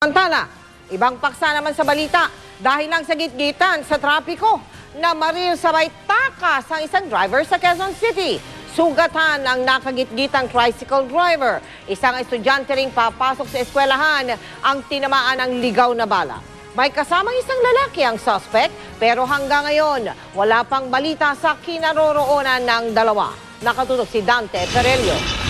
Samantala, ibang paksa naman sa balita dahil lang sa gitgitan sa trapiko na maril sabay takas ang isang driver sa Quezon City. Sugatan ang nakagitgitang tricycle driver. Isang estudyante ring papasok sa eskwelahan ang tinamaan ng ligaw na bala. May kasamang isang lalaki ang suspect pero hanggang ngayon wala pang balita sa kinaroroonan ng dalawa. Nakatutok si Dante Perello.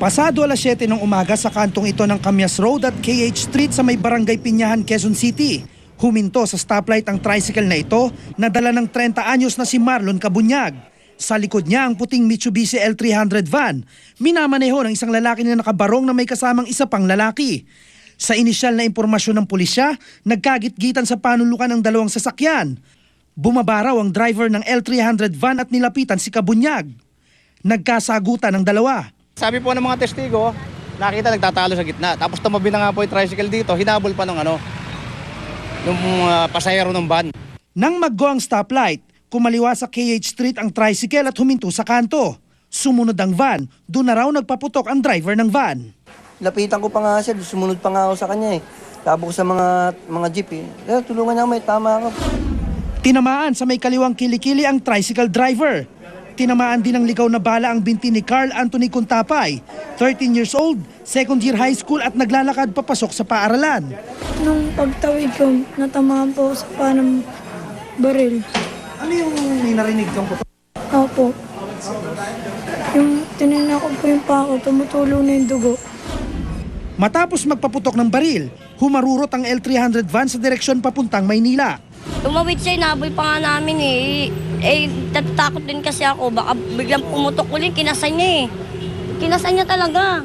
Pasado alas 7 ng umaga sa kantong ito ng Camias Road at KH Street sa may Barangay Pinyahan, Quezon City. Huminto sa stoplight ang tricycle na ito na dala ng 30 anyos na si Marlon Cabunyag. Sa likod niya ang puting Mitsubishi L300 van. Minamaneho ng isang lalaki na nakabarong na may kasamang isa pang lalaki. Sa inisyal na impormasyon ng pulisya, nagkagitgitan sa panulukan ng dalawang sasakyan. Bumaba raw ang driver ng L300 van at nilapitan si Cabunyag. Nagkasagutan ang dalawa. Sabi po ng mga testigo, nakita nagtatalo sa gitna. Tapos tumabi na nga po yung tricycle dito, hinabol pa nung pasahero ng van. Nang maggo ang stoplight, kumaliwa sa KH Street ang tricycle at huminto sa kanto. Sumunod ang van, doon na raw nagpaputok ang driver ng van. Lapitan ko pa nga siya, sumunod pa nga ako sa kanya eh. Tabo ko sa mga jeep eh. Tulungan niya may tama ako. Tinamaan sa may kaliwang kilikili ang tricycle driver. Tinamaan din ng ligaw na bala ang binti ni Carl Anthony Contapay, 13 years old, second year high school at naglalakad papasok sa paaralan. Nung pagtawid ko, natamaan po sa panang baril. Ano yung may narinig kang putok? Opo. Yung tinignan ko po yung pako, tumutulo na yung dugo. Matapos magpaputok ng baril, humarurot ang L300 van sa direksyon papuntang Maynila. Tumawid siya, inaboy pa nga namin eh. Natatakot din kasi ako. Baka biglang pumutok ulit, kinasan niya eh. Kinasan niya talaga.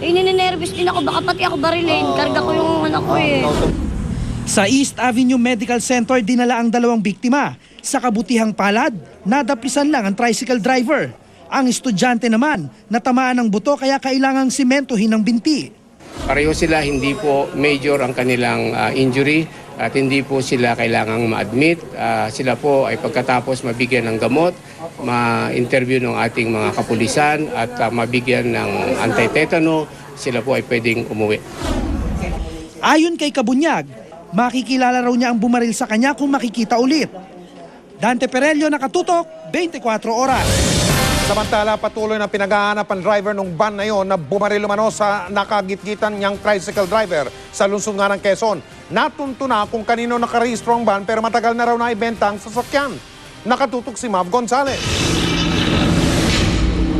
Ninenervous din ako, baka pati ako barilin. Karga ko yung anak ko eh. Sa East Avenue Medical Center, dinala ang dalawang biktima. Sa kabutihang palad, nadapisan lang ang tricycle driver. Ang estudyante naman, natamaan ng buto kaya kailangang simentohin ang binti. Pareho sila, hindi po major ang kanilang injury at hindi po sila kailangang ma-admit. Sila po ay pagkatapos mabigyan ng gamot, ma-interview ng ating mga kapulisan at mabigyan ng anti-tetano, sila po ay pwedeng umuwi. Ayon kay Cabunyag, makikilala raw niya ang bumaril sa kanya kung makikita ulit. Dante Perello, nakatutok, 24 oras. Samantala, patuloy na pinaghahanap ang driver ng van na yon na bumaril umano sa nakagitgitan niyang tricycle driver sa lungsod nga ng Quezon. Natunto na kung kanino nakarehistro ang van pero matagal na raw naibenta ang sasakyan. Nakatutok si Mav Gonzalez.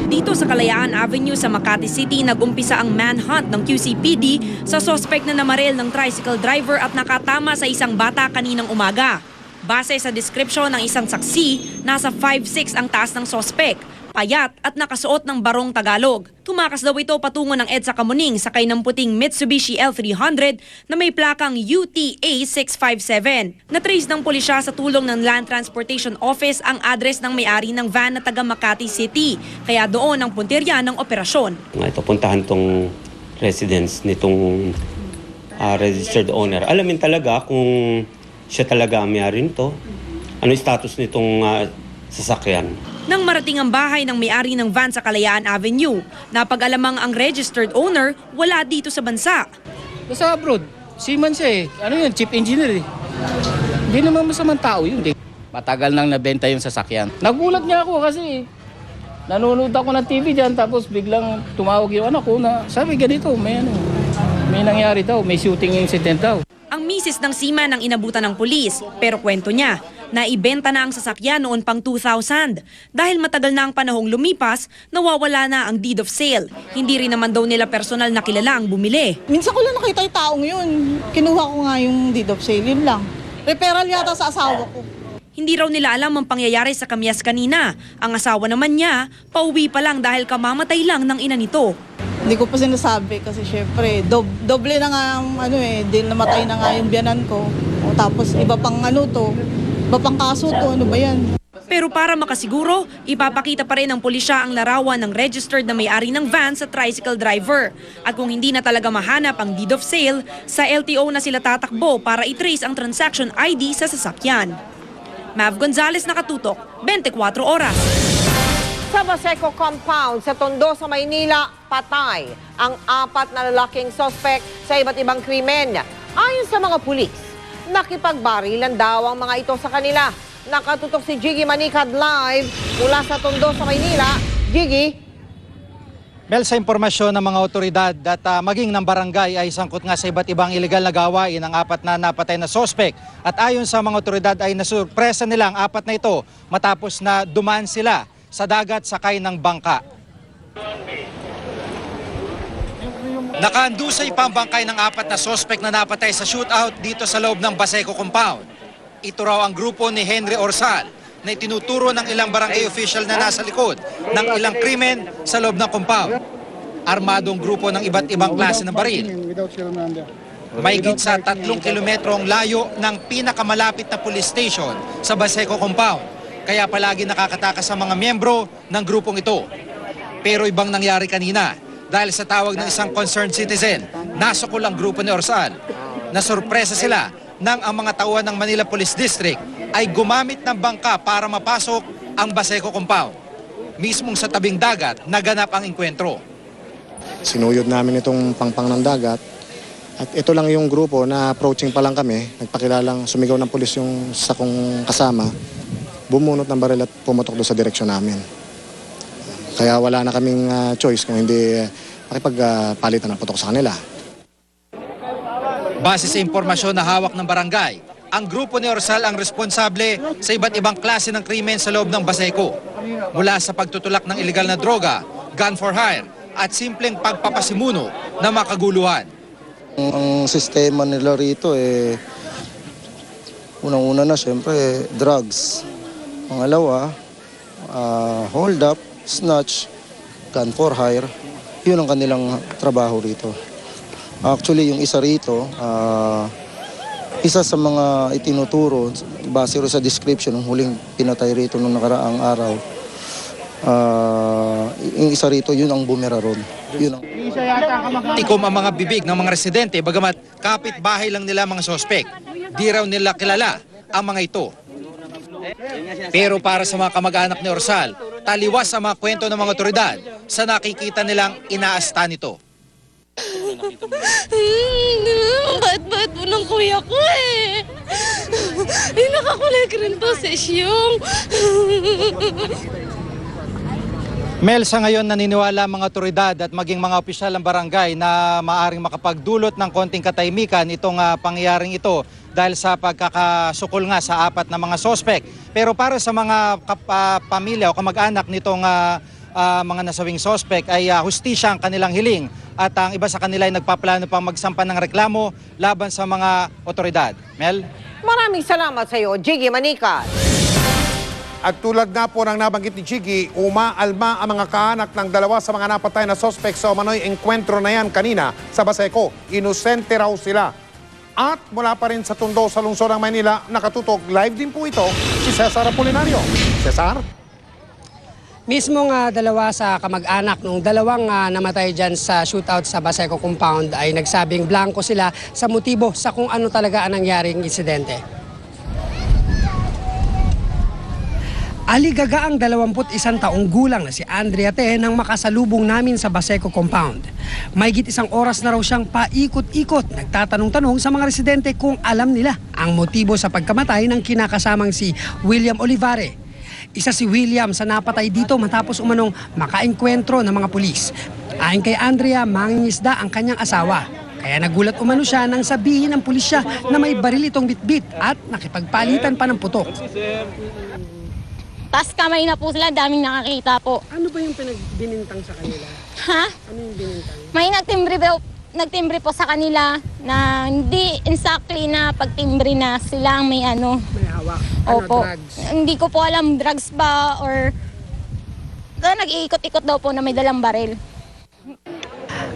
Dito sa Kalayaan Avenue sa Makati City, nag-umpisa ang manhunt ng QCPD sa suspect na namaril ng tricycle driver at nakatama sa isang bata kaninang umaga. Base sa description ng isang saksi, nasa 5'6" ang taas ng suspect. Payat at nakasuot ng barong Tagalog. Tumakas daw ito patungo ng EDSA Kamuning sakay ng puting Mitsubishi L300 na may plakang UTA 657. Natrace ng pulisya sa tulong ng Land Transportation Office ang address ng may-ari ng van na taga Makati City. Kaya doon ang puntirya ng operasyon. Ito, puntahan tong residence nitong registered owner. Alamin talaga kung siya talaga ang may-ari nito. Ano yung status nitong sasakyan. Nang marating ang bahay ng may-ari ng van sa Kalayaan Avenue, napag-alamang ang registered owner wala dito sa bansa. Sa abroad, seaman siya eh. Ano yun, chief engineer eh. Hindi naman masamang tao yun eh. Matagal nang nabenta yung sasakyan. Nagulat niya ako kasi nanonood ako ng TV dyan tapos biglang tumawag yung anak ko na sabi ganito, may nangyari daw, may shooting incident daw. Ang misis ng seaman ang inabutan ng pulis, pero kwento niya, naibenta na ang sasakyan noon pang 2000. Dahil matagal na ang panahong lumipas, nawawala na ang deed of sale. Hindi rin naman daw nila personal na kilala ang bumili. Minsan ko lang nakita yung taong yun. Kinuha ko nga yung deed of sale, yun lang. Referral yata sa asawa ko. Hindi raw nila alam ang pangyayari sa Camias kanina. Ang asawa naman niya, pauwi pa lang dahil kamamatay lang ng ina nito. Hindi ko pa sinasabi kasi syempre, doble na nga din namatay na nga yung biyanan ko. O, tapos iba pang iba pang kaso to, ano ba yan? Pero para makasiguro, ipapakita pa rin ng pulisya ang larawan ng registered na may-ari ng van sa tricycle driver. At kung hindi na talaga mahanap ang deed of sale, sa LTO na sila tatakbo para i-trace ang transaction ID sa sasakyan. Mav Gonzalez, nakatutok, 24 oras. Sa Baseco compound sa Tondo sa Maynila, patay ang 4 na lalaking sospek sa iba't ibang krimen. Ayon sa mga pulis, nakipagbarilan daw ang mga ito sa kanila. Nakatutok si Jiggy Manicad live mula sa Tondo sa Maynila. Jiggy? Mel, sa impormasyon ng mga otoridad at maging ng barangay ay sangkot nga sa iba't ibang iligal na gawain ang 4 na napatay na sospek. At ayon sa mga otoridad ay nasurpresa nila ang 4 na ito matapos na dumaan sila sa dagat sakay ng bangka. Nakaandusay pa ang bangkay ng 4 na sospek na napatay sa shootout dito sa loob ng Baseco compound. Ito raw ang grupo ni Henry Orsal na itinuturo ng ilang barangay official na nasa likod ng ilang krimen sa loob ng compound. Armadong grupo ng iba't ibang klase ng baril. Mahigit sa 3 kilometrong layo ng pinakamalapit na police station sa Baseco compound. Kaya palagi nakakatakas sa mga miyembro ng grupong ito. Pero ibang nangyari kanina dahil sa tawag ng isang concerned citizen, nasukol ang grupo ni Orsal. Nasurpresa sila nang ang mga tauhan ng Manila Police District ay gumamit ng bangka para mapasok ang Baseco compound. Mismong sa tabing dagat, naganap ang engkwentro. Sinuyod namin itong pangpang ng dagat at ito lang yung grupo na approaching pa lang kami, nagpakilalang sumigaw ng pulis yung sa kong kasama, bumunot ng baril at pumatok doon sa direksyon namin. Kaya wala na kaming choice kung hindi makipagpalitan ng putok sa kanila. Base sa impormasyon na hawak ng barangay, ang grupo ni Orsal ang responsable sa iba't ibang klase ng krimen sa loob ng Baseco. Mula sa pagtutulak ng iligal na droga, gun for hire, at simpleng pagpapasimuno na makaguluhan. Ang sistema nila rito unang-una na siyempre drugs. Pangalawa, hold up, snatch, gun for hire. Yun ang kanilang trabaho rito. Actually, yung isa rito, isa sa mga itinuturo, base rin sa description ng huling pinatay rito nung nakaraang araw, yung isa rito, yun ang bumera ron. Yun ang... Tikom ang mga bibig ng mga residente bagamat kapitbahay lang nila mga sospek. Di raw nila kilala ang mga ito. Pero para sa mga kamag-anak ni Orsal, taliwas ang mga kwento ng mga otoridad sa nakikita nilang inaasta nito. Ba't mo ng kuya ko nakakulag rin posesyong. Mel, sa ngayon naniniwala ang mga otoridad at maging mga opisyal ng barangay na maaring makapagdulot ng konting katahimikan itong pangyayaring ito dahil sa pagkakasukol nga sa 4 na mga sospek. Pero para sa mga pamilya o kamag-anak nitong mga nasawing sospek ay hustisya ang kanilang hiling at ang iba sa kanila ay nagpaplano pang magsampa ng reklamo laban sa mga otoridad. Mel? Maraming salamat sa iyo, Jiggy Manicad. At tulad nga po ng nabanggit ni Jiggy, umaalma ang mga kaanak ng 2 sa mga napatay na sospek sa umano'y engkwentro na yan kanina sa Baseco. Inosente raw sila. At mula pa rin sa Tondo sa lungsod ng Maynila, nakatutok live din po ito si Cesar Apolinario. Cesar? Mismong 2 sa kamag-anak nung 2 namatay dyan sa shootout sa Baseco compound ay nagsabing blanco sila sa motibo sa kung ano talaga ang nangyaring insidente. Aligaga ang 21 taong gulang na si Andrea Te nang makasalubong namin sa Baseco compound. Mahigit 1 oras na raw siyang paikot-ikot, nagtatanong-tanong sa mga residente kung alam nila ang motibo sa pagkamatay ng kinakasamang si William Olivare. Isa si William sa napatay dito matapos umanong makaengkwentro ng mga pulis. Ayon kay Andrea, mangingisda ang kanyang asawa. Kaya nagulat umano siya nang sabihin ng pulisya na may baril itong bitbit at nakipagpalitan pa ng putok. Tas kamay na po sila, daming nakakita po. Ano ba yung pinagbinintang sa kanila? Ha? Ano yung binintang? May nagtimbre po sa kanila na hindi exactly na pagtimbre na sila ang may ano. May hawak? Opo. Drugs? Hindi ko po alam drugs ba or nag-iikot-ikot daw po na may dalang baril.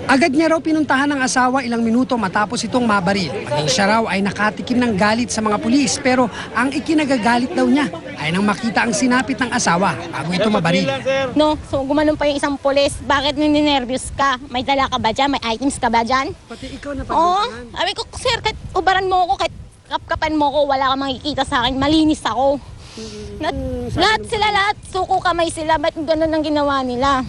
Agad niya raw pinuntahan ng asawa ilang minuto matapos itong mabaril. Maging siya raw ay nakatikim ng galit sa mga pulis pero ang ikinagagalit daw niya ay nang makita ang sinapit ng asawa bago ito mabaril. No, so gumanon pa yung isang pulis. Bakit ninenervyos ka? May dala ka ba dyan? May items ka ba dyan? Pati ikaw na Oo. Sabi ko, sir, kahit ubaran mo ako, kahit kapkapan mo ako, wala kang makikita sa akin. Malinis ako. Lahat sila, suko kamay sila. Ba't ganun ang ginawa nila?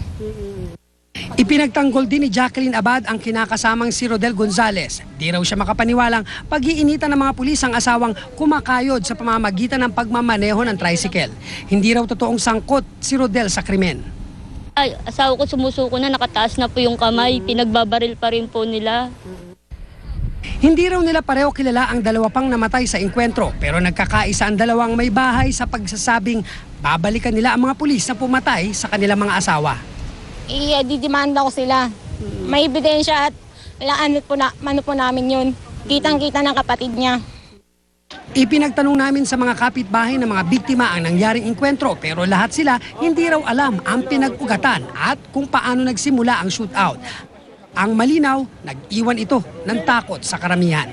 Ipinagtanggol din ni Jacqueline Abad ang kinakasamang si Rodel Gonzales. Di raw siya makapaniwalang pag-iinitan ng mga pulis ang asawang kumakayod sa pamamagitan ng pagmamaneho ng tricycle. Hindi raw totoong sangkot si Rodel sa krimen. Ay, asawa ko sumusuko na, nakataas na po yung kamay, pinagbabaril pa rin po nila. Hindi raw nila pareho kilala ang dalawa pang namatay sa engkwentro, pero nagkakaisa ang dalawang may bahay sa pagsasabing babalikan nila ang mga pulis na pumatay sa kanilang mga asawa. Didimanda ko sila. May ebidensya at ano po namin yun. Kitang-kita ng kapatid niya. Ipinagtanong namin sa mga kapitbahay ng mga biktima ang nangyaring engkwentro, pero lahat sila hindi raw alam ang pinag-ugatan at kung paano nagsimula ang shootout. Ang malinaw, nag-iwan ito ng takot sa karamihan.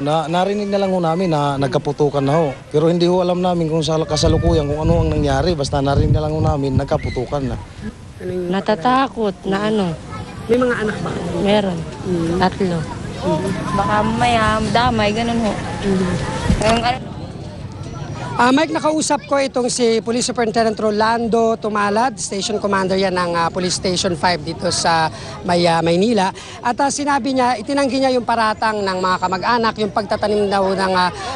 Narinig na lang ho namin na nagkaputukan na ho. Pero hindi ho alam namin kung sa kasalukuyan kung ano ang nangyari. Basta narinig na lang ho namin nagkaputukan na. Natatakot na ano. May mga anak ba? Meron. 3. Baka mamaya damay, ganun ho. Mike, nakausap ko itong si Police Superintendent Rolando Tumalad, Station Commander yan ng Police Station 5 dito sa Maynila. At sinabi niya, itinanggi niya yung paratang ng mga kamag-anak, yung pagtatanim daw ng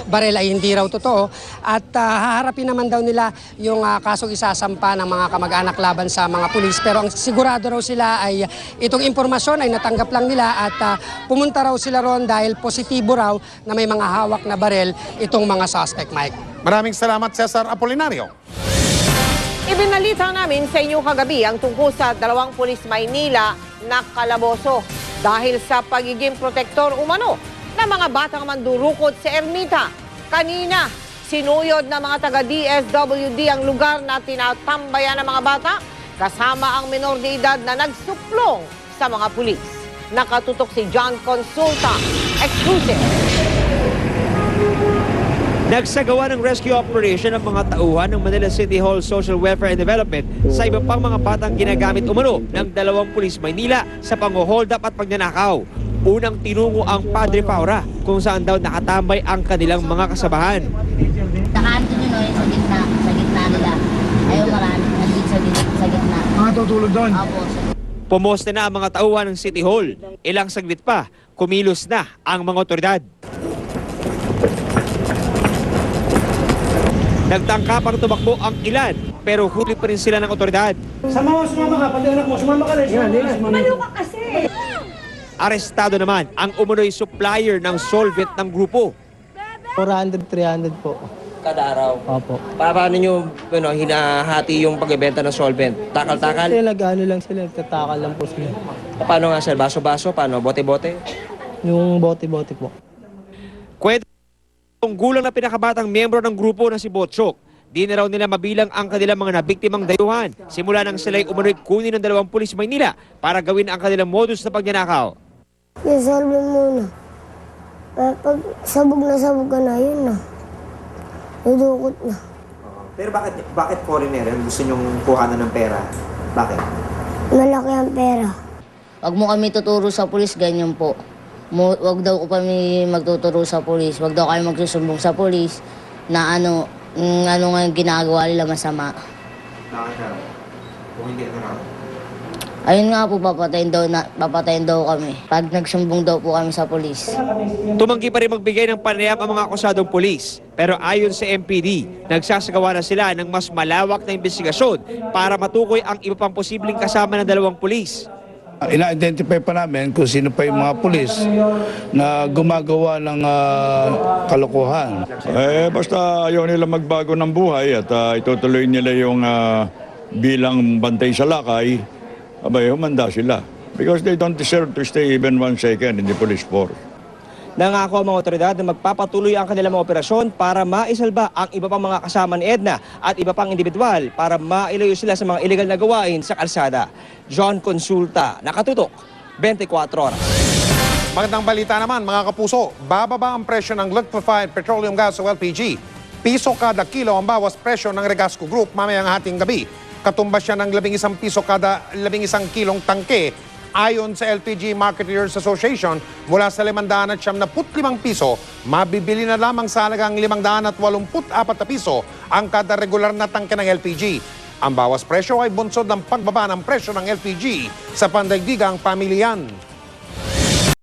barel ay hindi raw totoo. At haharapin naman daw nila yung kasong isasampa ng mga kamag-anak laban sa mga pulis. Pero ang sigurado raw sila ay itong impormasyon ay natanggap lang nila at pumunta raw sila ron dahil positibo raw na may mga hawak na barel itong mga suspect, Mike. Maraming salamat, Cesar Apolinario. Ibinalita namin sa inyo kagabi ang tungkol sa 2 pulis Maynila na kalaboso dahil sa pagiging protektor umano ng mga batang mandurukot sa Ermita. Kanina, sinuyod ng mga taga-DSWD ang lugar na tinatambayan ng mga bata kasama ang minor de edad na nagsuplong sa mga pulis. Nakatutok si John Consulta. Exclusive. Nagsagawa ng rescue operation ang mga tauhan ng Manila City Hall Social Welfare and Development sa iba pang mga batang ginagamit umano ng 2 pulis Maynila sa pang-hold up at pagnanakaw. Unang tinungo ang Padre Paura kung saan daw nakatambay ang kanilang mga kasabahan. Nakanto nyo sa gitna nila. Ayaw marami, nandito sa gitna. Tutulog doon? Opo. Pumoste na ang mga tauhan ng City Hall. Ilang saglit pa, kumilos na ang mga otoridad. Nagtangkapang tumakbo ang ilan, pero huli pa rin sila ng otoridad. Sumama ka, pati anak mo, sumama ka rin. Malo ka kasi! Arestado naman ang umunoy supplier ng solvent ng grupo. 400, 300 po. Kada araw? Opo. Paano nyo hinahati yung pagbebenta ng solvent? Takal-takal? Kasi nag-ano lang sila, nagtatakal lang po sila. Paano nga sir? Baso-baso? Paano? Bote-bote? Yung bote-bote po. Kwento ng gulang na pinakabatang miyembro ng grupo na si Botchok. Di na raw nila mabilang ang kanilang mga nabiktimang dayuhan simula nang sila'y umunoy kunin ng 2 pulis Maynila para gawin ang kanilang modus na pagnanakaw. Isolve muna. Pag sabog ka na, yun na. Dudukot na. Pero bakit foreigner yan? Gusto nyong kuhanan ng pera? Bakit? Malaki ang pera. Wag mo kami tuturo sa pulis, ganyan po. Wag daw ko kami magtuturo sa pulis. Wag daw kami magsusumbong sa pulis na ano nga yung ginagawa nila masama. Nakakaraw. Kung hindi na Ayun nga po, papatayin daw kami pag nagsumbong daw po kami sa pulis. Tumanggi pa rin magbigay ng panayam ang mga akusadong pulis. Pero ayon sa MPD, nagsasagawa na sila ng mas malawak na investigasyon para matukoy ang iba pang posibleng kasama ng 2 pulis. Ina-identify pa namin kung sino pa yung mga pulis na gumagawa ng kalokohan. Basta ayaw nila magbago ng buhay at itutuloy nila yung bilang bantay sa lakay, abay, humanda sila. Because they don't deserve to stay even 1 second in the police force. Nangako ang mga otoridad na magpapatuloy ang kanilang mga operasyon para maisalba ang iba pang mga kasama ni Edna at iba pang individual para mailayo sila sa mga illegal na gawain sa kalsada. John Consulta, nakatutok, 24 oras. Magandang balita naman mga kapuso, bababa ang presyo ng liquefied petroleum gas o LPG. Piso kada kilo ang bawas presyo ng Regasco Group mamayang hating gabi. Katumbas siya ng 11 piso kada 11 kilong tangke Ayon sa LPG Marketeers Association, mula sa 575 piso, mabibili na lamang sa halagang 584 na piso ang kada regular na tangke ng LPG. Ang bawas presyo ay bunsod ng pagbaba ng presyo ng LPG sa pandaigdigang pamilyan.